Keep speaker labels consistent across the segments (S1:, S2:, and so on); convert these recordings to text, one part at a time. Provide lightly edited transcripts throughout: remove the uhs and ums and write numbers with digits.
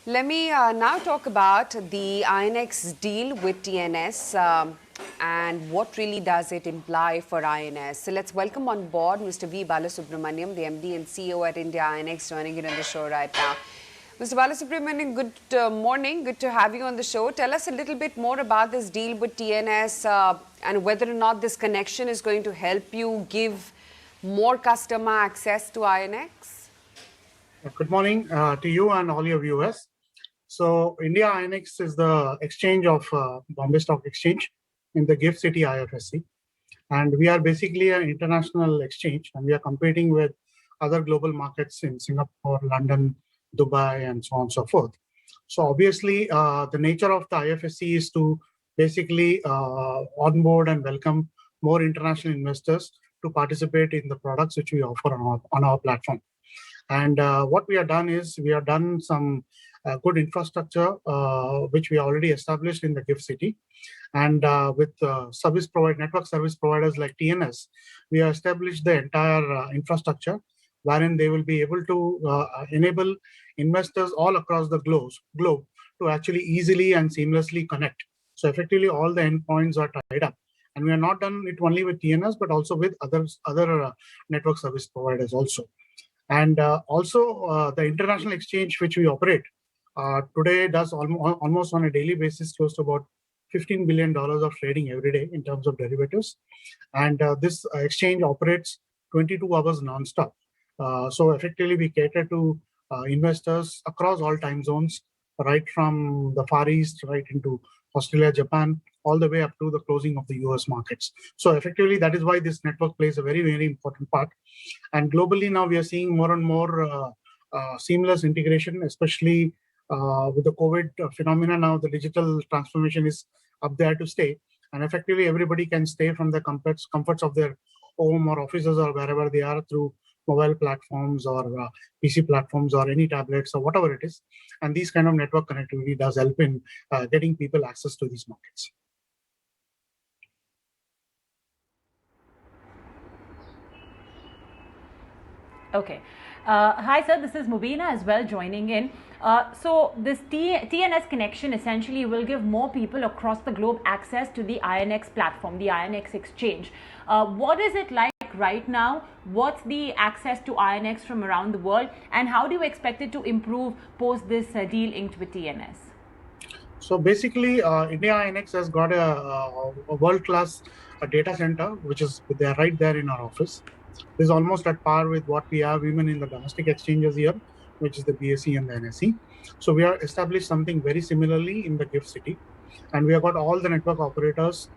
S1: Let me now talk about the INX deal with TNS and what really does it imply for INS. So let's welcome on board Mr. V. Balasubramaniam, the MD and CEO at India INX, joining in on the show right now. Mr. Balasubramaniam, good morning. Good to have you on the show. Tell us a little bit more about this deal with TNS and whether or not this connection is going to help you give more customer access to INX.
S2: Good morning to you and all your viewers. So India INX is the exchange of Bombay Stock Exchange in the GIFT City IFSC. And we are basically an international exchange, and we are competing with other global markets in Singapore, London, Dubai, and so on and so forth. So obviously, the nature of the IFSC is to basically onboard and welcome more international investors to participate in the products which we offer on our platform. And what we have done is we have done some good infrastructure, which we already established in the GIFT City. And with network service providers like TNS, we have established the entire infrastructure wherein they will be able to enable investors all across the globe to actually easily and seamlessly connect. So effectively, all the endpoints are tied up. And we have not done it only with TNS, but also with other network service providers also. And also the international exchange which we operate today does almost on a daily basis close to about $15 billion of trading every day in terms of derivatives. And this exchange operates 22 hours non-stop. So effectively, we cater to investors across all time zones, right from the Far East, right into Australia, Japan, all the way up to the closing of the US markets. So effectively, that is why this network plays a very, very important part. And globally now we are seeing more and more seamless integration, especially with the COVID phenomena. Now the digital transformation is up there to stay. And effectively, everybody can stay from the comforts of their home or offices or wherever they are through mobile platforms or PC platforms or any tablets or whatever it is. And these kind of network connectivity does help in getting people access to these markets.
S3: Okay. Hi, sir. This is Mubina as well joining in. So this TNS connection essentially will give more people across the globe access to the INX platform, the INX exchange. What is it like right now? What's the access to INX from around the world? And how do you expect it to improve post this deal inked with TNS?
S2: So basically, India INX has got a world-class data center, which is right there in our office. This is almost at par with what we have even in the domestic exchanges here, which is the BSE and the NSE. So we have established something very similarly in the GIFT City. And we have got all the network operators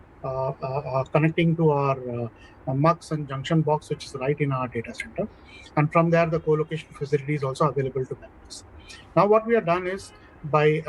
S2: connecting to our MUX and junction box, which is right in our data center. And from there, the co-location facility is also available to members. Now, what we have done is by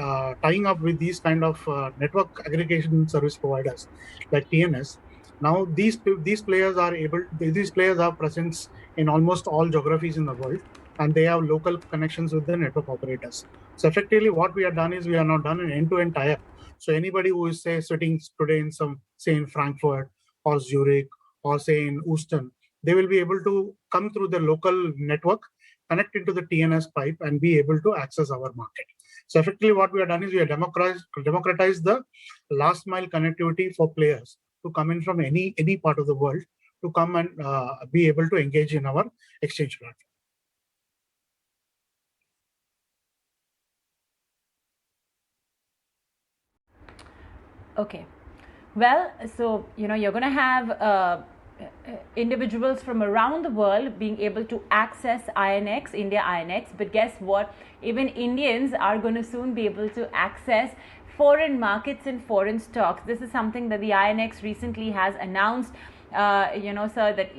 S2: tying up with these kind of network aggregation service providers like TNS, now these players have presence in almost all geographies in the world, and they have local connections with the network operators. So effectively, what we have done is we have now done an end-to-end tie-up. So anybody who is sitting today in say in Frankfurt or Zurich or say in Houston, they will be able to come through the local network, connect into the TNS pipe, and be able to access our market. So effectively, what we have done is we have democratized the last mile connectivity for players to come in from any part of the world to come and be able to engage in our exchange platform.
S3: Okay. Well, so, you're going to have individuals from around the world being able to access INX, India INX. But guess what? Even Indians are going to soon be able to access foreign markets and foreign stocks. This is something that the INX recently has announced. Sir, that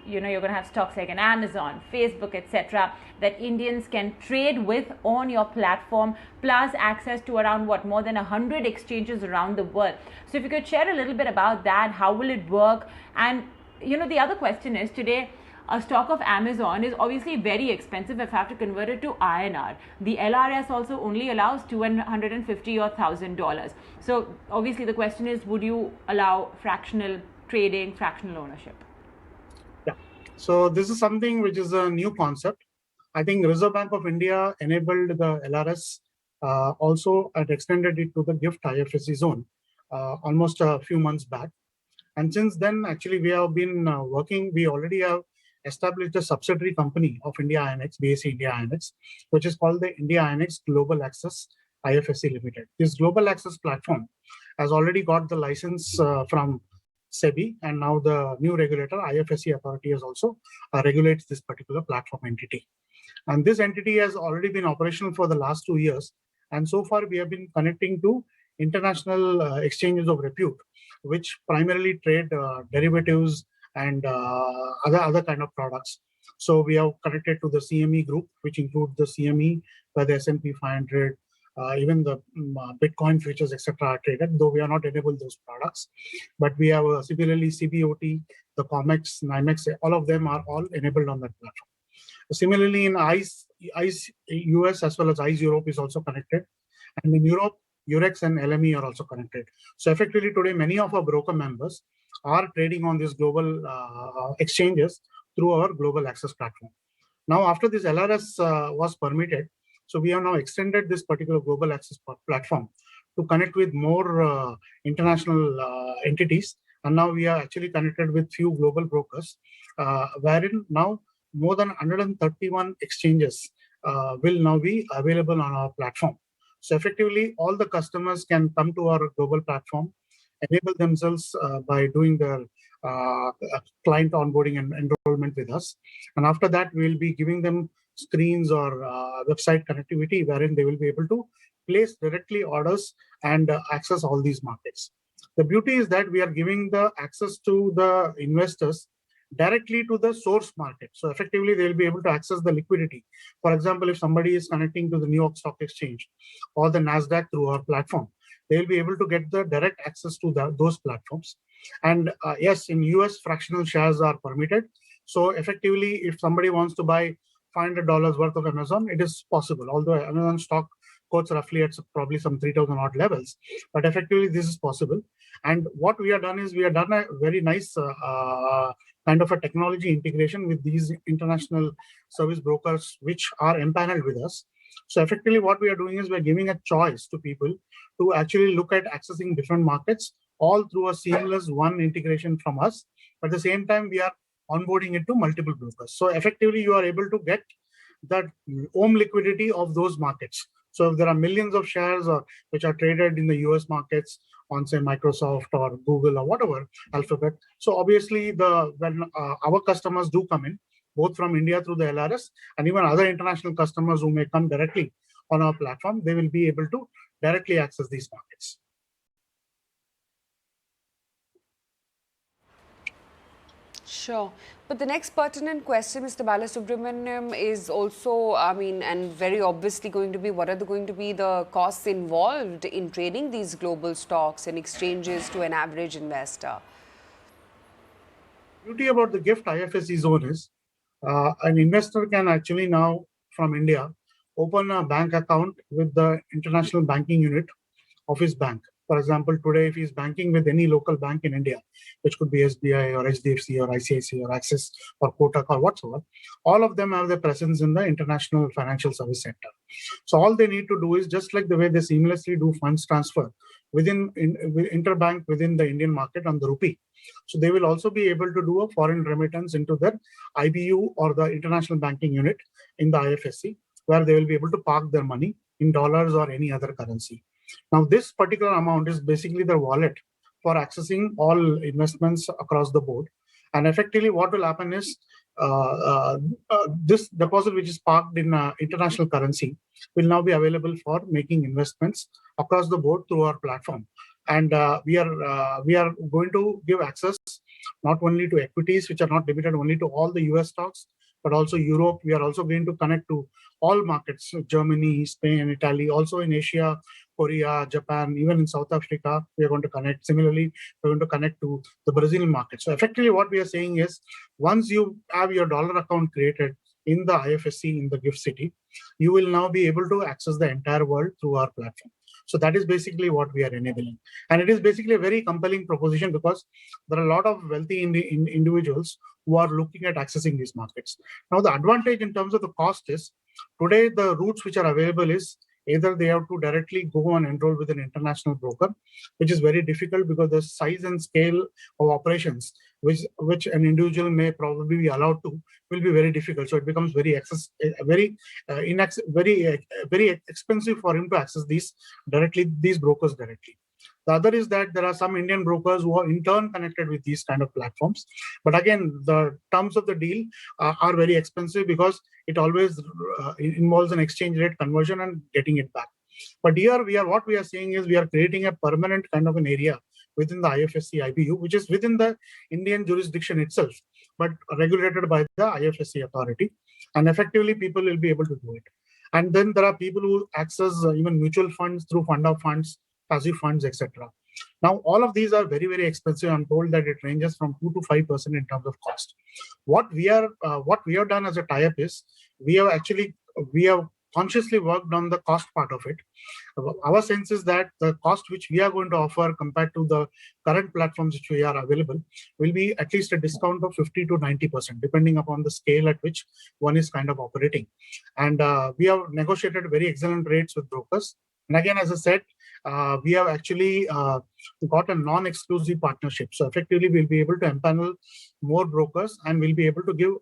S3: you're going to have stocks like an Amazon, Facebook, etc., that Indians can trade with on your platform, plus access to around more than 100 exchanges around the world. So if you could share a little bit about that, how will it work? And the other question is, today a stock of Amazon is obviously very expensive if I have to convert it to INR. The LRS also only allows $250 or $1,000. So obviously the question is, would you allow fractional trading, fractional ownership?
S2: Yeah. So this is something which is a new concept. I think Reserve Bank of India enabled the LRS also had extended it to the GIFT IFSC zone almost a few months back. And since then, actually, we have been working. We already have established a subsidiary company of India INX, BSE India INX, which is called the India INX Global Access IFSC Limited. This Global Access platform has already got the license from SEBI, and now the new regulator, IFSC authority, has also regulates this particular platform entity. And this entity has already been operational for the last 2 years. And so far, we have been connecting to international exchanges of repute, which primarily trade derivatives and other kind of products. So we have connected to the CME group, which includes the CME, where the S&P 500, even the Bitcoin futures, etc., are traded, though we are not enabled those products. But we have similarly CBOT, the COMEX, NYMEX, all of them are all enabled on that platform. Similarly, in ICE US as well as ICE Europe is also connected. And in Europe, Eurex and LME are also connected. So effectively today, many of our broker members are trading on these global exchanges through our global access platform. Now, after this LRS was permitted, so we have now extended this particular global access platform to connect with more international entities. And now we are actually connected with few global brokers, wherein now more than 131 exchanges will now be available on our platform. So effectively, all the customers can come to our global platform, enable themselves by doing their client onboarding and enrollment with us. And after that, we'll be giving them screens or website connectivity wherein they will be able to place directly orders and access all these markets. The beauty is that we are giving the access to the investors directly to the source market. So effectively, they'll be able to access the liquidity. For example, if somebody is connecting to the New York Stock Exchange or the NASDAQ through our platform, they'll be able to get the direct access to those platforms. And yes, in US, fractional shares are permitted. So effectively, if somebody wants to buy $500 worth of Amazon, it is possible, although Amazon stock quotes roughly at probably some 3,000 odd levels. But effectively, this is possible. And what we have done is we have done a very nice kind of a technology integration with these international service brokers, which are empaneled with us. So effectively, what we are doing is we're giving a choice to people to actually look at accessing different markets, all through a seamless one integration from us. But at the same time, we are onboarding it to multiple brokers. So effectively, you are able to get that home liquidity of those markets. So if there are millions of shares which are traded in the US markets on, say, Microsoft or Google or whatever, Alphabet. So obviously, when our customers do come in, both from India through the LRS and even other international customers who may come directly on our platform, they will be able to directly access these markets.
S1: Sure. But the next pertinent question, Mr. Balasubramaniam, is also, and very obviously going to be, what are going to be the costs involved in trading these global stocks and exchanges to an average investor?
S2: The beauty about the GIFT IFSC zone is an investor can actually now, from India, open a bank account with the international banking unit of his bank. For example, today, if he's banking with any local bank in India, which could be SBI or HDFC or ICICI or Axis or Kotak or whatsoever, all of them have their presence in the International Financial Service Center. So all they need to do is, just like the way they seamlessly do funds transfer within interbank within the Indian market on the rupee. So they will also be able to do a foreign remittance into their IBU or the International Banking Unit in the IFSC, where they will be able to park their money in dollars or any other currency. Now, this particular amount is basically the wallet for accessing all investments across the board. And effectively, what will happen is this deposit, which is parked in international currency, will now be available for making investments across the board through our platform. And we are going to give access not only to equities, which are not limited only to all the US stocks, but also Europe. We are also going to connect to all markets, Germany, Spain, Italy, also in Asia, Korea, Japan, even in South Africa, we are going to connect. Similarly, we're going to connect to the Brazilian market. So effectively, what we are saying is, once you have your dollar account created in the IFSC in the GIFT City, you will now be able to access the entire world through our platform. So that is basically what we are enabling. And it is basically a very compelling proposition because there are a lot of wealthy individuals who are looking at accessing these markets. Now, the advantage in terms of the cost is, today the routes which are available is Either they have to directly go and enroll with an international broker, which is very difficult because the size and scale of operations which an individual may probably be allowed to will be very difficult. So it becomes very very expensive for him to access these brokers directly. The other is that there are some Indian brokers who are in turn connected with these kind of platforms. But again, the terms of the deal are very expensive because it always involves an exchange rate conversion and getting it back. But here what we are saying is we are creating a permanent kind of an area within the IFSC IBU, which is within the Indian jurisdiction itself, but regulated by the IFSC authority. And effectively, people will be able to do it. And then there are people who access even mutual funds through fund of funds, passive funds, etc. Now, all of these are very, very expensive. I'm told that it ranges from 2 to 5% in terms of cost. What we have done as a tie-up is we have consciously worked on the cost part of it. Our sense is that the cost which we are going to offer compared to the current platforms which we are available will be at least a discount of 50 to 90%, depending upon the scale at which one is kind of operating. And we have negotiated very excellent rates with brokers. And again, as I said, we have actually got a non-exclusive partnership. So effectively, we'll be able to empanel more brokers and we'll be able to give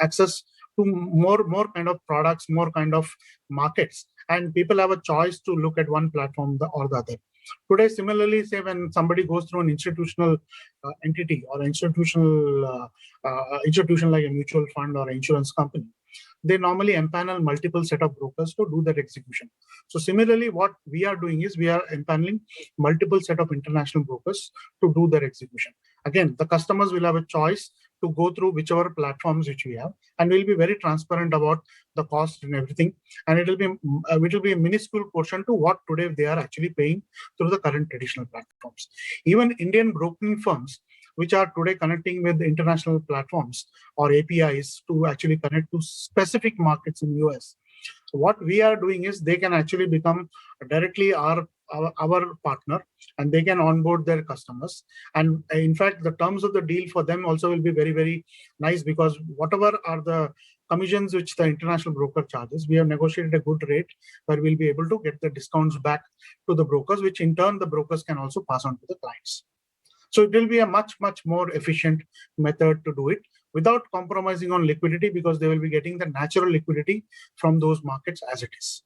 S2: access to more kind of products, more kind of markets. And people have a choice to look at one platform or the other. Today, similarly, say when somebody goes through an institutional entity or institution like a mutual fund or insurance company, they normally empanel multiple set of brokers to do that execution. So similarly, what we are doing is we are empaneling multiple set of international brokers to do their execution. Again, the customers will have a choice to go through whichever platforms which we have, and we'll be very transparent about the cost and everything. And it will be a minuscule portion to what today they are actually paying through the current traditional platforms. Even Indian broking firms, which are today connecting with international platforms or APIs to actually connect to specific markets in US. So what we are doing is they can actually become directly our partner, and they can onboard their customers. And in fact, the terms of the deal for them also will be very, very nice, because whatever are the commissions which the international broker charges, we have negotiated a good rate where we'll be able to get the discounts back to the brokers, which in turn the brokers can also pass on to the clients. So it will be a much, much more efficient method to do it without compromising on liquidity, because they will be getting the natural liquidity from those markets as it is.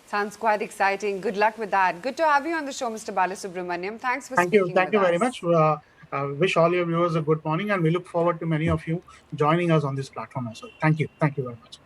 S1: Sounds quite exciting. Good luck with that. Good to have you on the show, Mr. Balasubramaniam. Thanks for
S2: speaking with us. Thank you very much. Wish all your viewers a good morning, and we look forward to many of you joining us on this platform as well. Thank you. Thank you very much.